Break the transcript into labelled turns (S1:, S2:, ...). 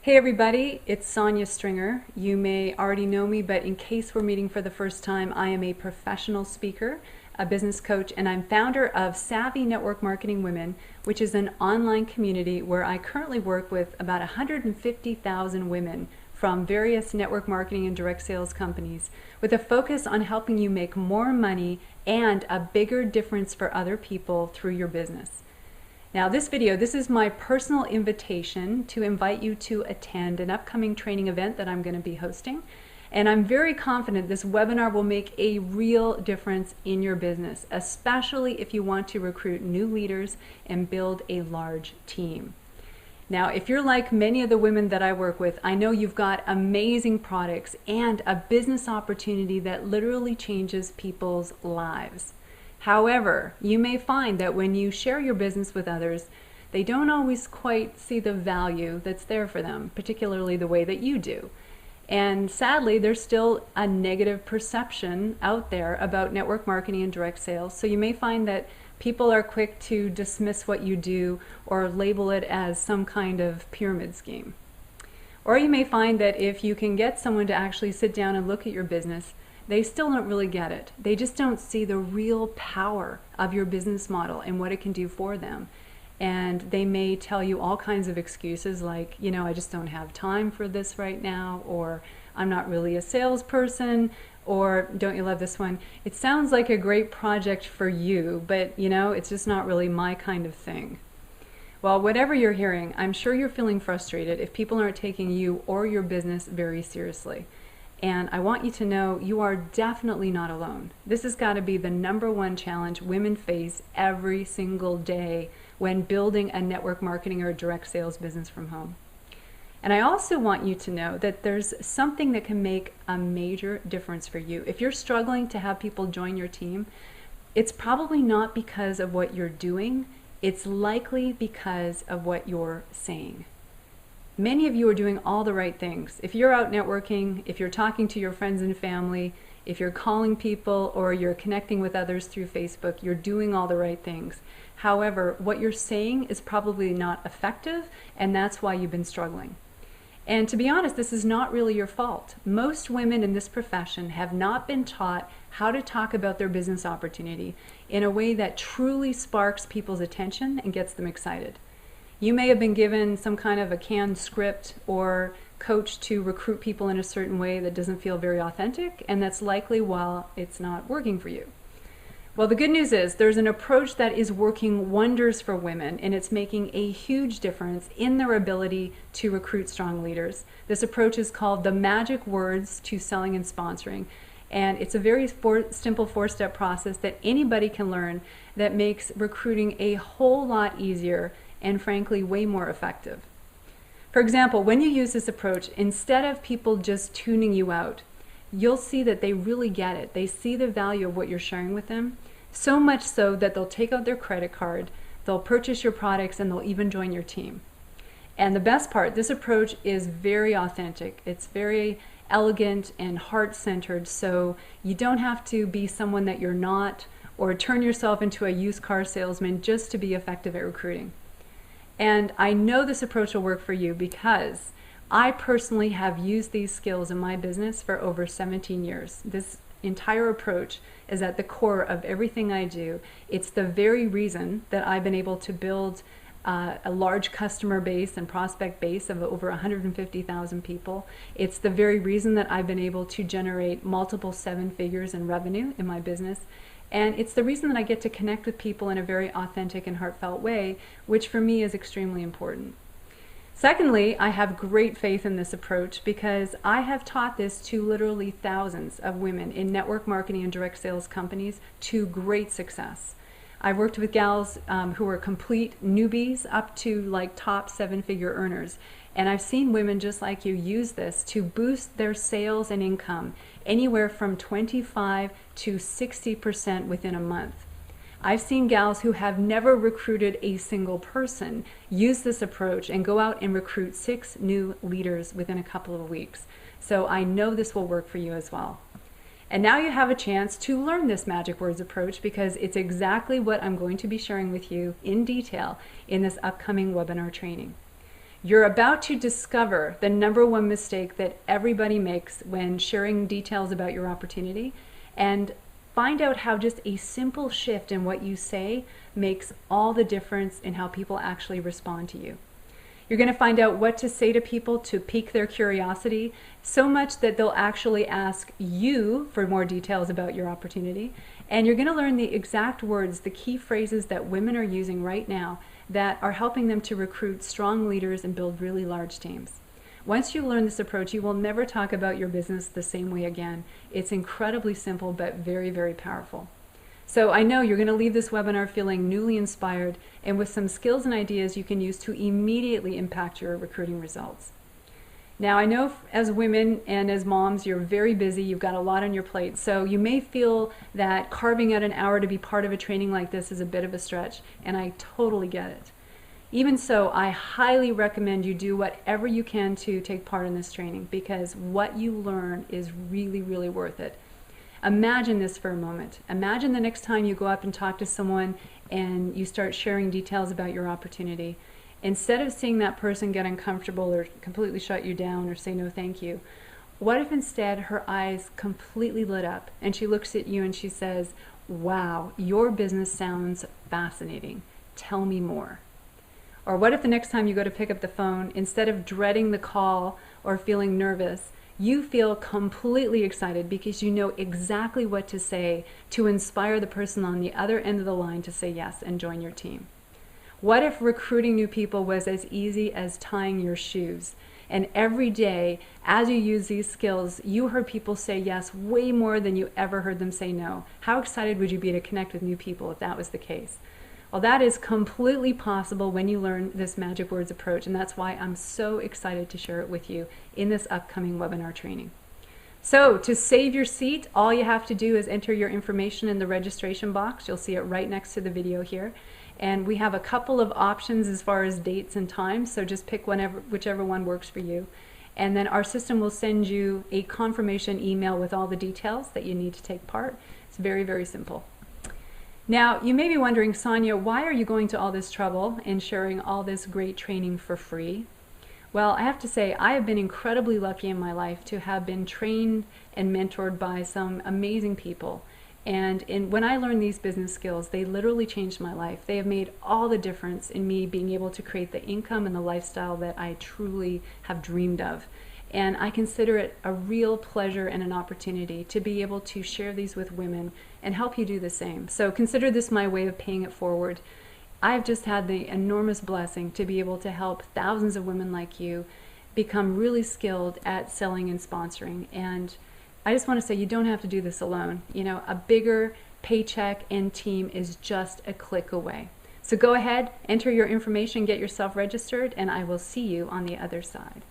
S1: Hey everybody, it's Sonia Stringer. You may already know me, but in case we're meeting for the first time, I am a professional speaker, a business coach, and I'm founder of Savvy Network Marketing Women, which is an online community where I currently work with about 150,000 women from various network marketing and direct sales companies with a focus on helping you make more money and a bigger difference for other people through your business. Now this is my personal invitation to invite you to attend an upcoming training event that I'm going to be hosting. And I'm very confident this webinar will make a real difference in your business, especially if you want to recruit new leaders and build a large team. Now, if you're like many of the women that I work with, I know you've got amazing products and a business opportunity that literally changes people's lives. However, you may find that when you share your business with others, they don't always quite see the value that's there for them, particularly the way that you do. And sadly, there's still a negative perception out there about network marketing and direct sales. So you may find that people are quick to dismiss what you do or label it as some kind of pyramid scheme. Or you may find that if you can get someone to actually sit down and look at your business, they still don't really get it. They just don't see the real power of your business model and what it can do for them. And they may tell you all kinds of excuses like, I just don't have time for this right now, or I'm not really a salesperson, or don't you love this one? It sounds like a great project for you, but it's just not really my kind of thing. Well, whatever you're hearing, I'm sure you're feeling frustrated if people aren't taking you or your business very seriously. And I want you to know you are definitely not alone. This has got to be the #1 challenge women face every single day when building a network marketing or direct sales business from home. And I also want you to know that there's something that can make a major difference for you. If you're struggling to have people join your team, it's probably not because of what you're doing. It's likely because of what you're saying. Many of you are doing all the right things. If you're out networking, if you're talking to your friends and family, if you're calling people or you're connecting with others through Facebook, you're doing all the right things. However, what you're saying is probably not effective, and that's why you've been struggling. And to be honest, this is not really your fault. Most women in this profession have not been taught how to talk about their business opportunity in a way that truly sparks people's attention and gets them excited. You may have been given some kind of a canned script or coached to recruit people in a certain way that doesn't feel very authentic, and that's likely why it's not working for you. Well, the good news is there's an approach that is working wonders for women, and it's making a huge difference in their ability to recruit strong leaders. This approach is called the magic words to selling and sponsoring. And it's a very simple 4-step process that anybody can learn that makes recruiting a whole lot easier and frankly way more effective. For example, when you use this approach, instead of people just tuning you out, you'll see that they really get it. They see the value of what you're sharing with them, so much so that they'll take out their credit card, they'll purchase your products, and they'll even join your team. And the best part, this approach is very authentic. It's very elegant and heart-centered, so you don't have to be someone that you're not or turn yourself into a used car salesman just to be effective at recruiting. And I know this approach will work for you because I personally have used these skills in my business for over 17 years. This entire approach is at the core of everything I do. It's the very reason that I've been able to build a large customer base and prospect base of over 150,000 people. It's the very reason that I've been able to generate multiple 7 figures in revenue in my business. And it's the reason that I get to connect with people in a very authentic and heartfelt way, which for me is extremely important. Secondly, I have great faith in this approach because I have taught this to literally thousands of women in network marketing and direct sales companies to great success. I've worked with gals who are complete newbies up to like top 7-figure earners. And I've seen women just like you use this to boost their sales and income anywhere from 25 to 60% within a month. I've seen gals who have never recruited a single person use this approach and go out and recruit 6 new leaders within a couple of weeks. So I know this will work for you as well. And now you have a chance to learn this magic words approach because it's exactly what I'm going to be sharing with you in detail in this upcoming webinar training. You're about to discover the number one mistake that everybody makes when sharing details about your opportunity, and find out how just a simple shift in what you say makes all the difference in how people actually respond to you. You're going to find out what to say to people to pique their curiosity, so much that they'll actually ask you for more details about your opportunity. And you're going to learn the exact words, the key phrases that women are using right now that are helping them to recruit strong leaders and build really large teams. Once you learn this approach, you will never talk about your business the same way again. It's incredibly simple, but very, very powerful. So I know you're going to leave this webinar feeling newly inspired and with some skills and ideas you can use to immediately impact your recruiting results. Now, I know as women and as moms, you're very busy, you've got a lot on your plate, so you may feel that carving out an hour to be part of a training like this is a bit of a stretch, and I totally get it. Even so, I highly recommend you do whatever you can to take part in this training, because what you learn is really, really worth it. Imagine this for a moment. Imagine the next time you go up and talk to someone and you start sharing details about your opportunity. Instead of seeing that person get uncomfortable or completely shut you down or say no thank you, what if instead her eyes completely lit up and she looks at you and she says, "Wow, your business sounds fascinating. Tell me more." Or what if the next time you go to pick up the phone, instead of dreading the call or feeling nervous, you feel completely excited because you know exactly what to say to inspire the person on the other end of the line to say yes and join your team? What if recruiting new people was as easy as tying your shoes? And every day, as you use these skills, you heard people say yes way more than you ever heard them say no. How excited would you be to connect with new people if that was the case? Well, that is completely possible when you learn this Magic Words approach, and that's why I'm so excited to share it with you in this upcoming webinar training. So, to save your seat, all you have to do is enter your information in the registration box. You'll see it right next to the video here. And we have a couple of options as far as dates and times, so just pick whichever one works for you. And then our system will send you a confirmation email with all the details that you need to take part. It's very, very simple. Now, you may be wondering, Sonia, why are you going to all this trouble and sharing all this great training for free? Well, I have to say, I have been incredibly lucky in my life to have been trained and mentored by some amazing people. And when I learned these business skills, they literally changed my life. They have made all the difference in me being able to create the income and the lifestyle that I truly have dreamed of. And I consider it a real pleasure and an opportunity to be able to share these with women and help you do the same. So consider this my way of paying it forward. I've just had the enormous blessing to be able to help thousands of women like you become really skilled at selling and sponsoring. And I just want to say, you don't have to do this alone. You know, a bigger paycheck and team is just a click away. So go ahead, enter your information, get yourself registered, and I will see you on the other side.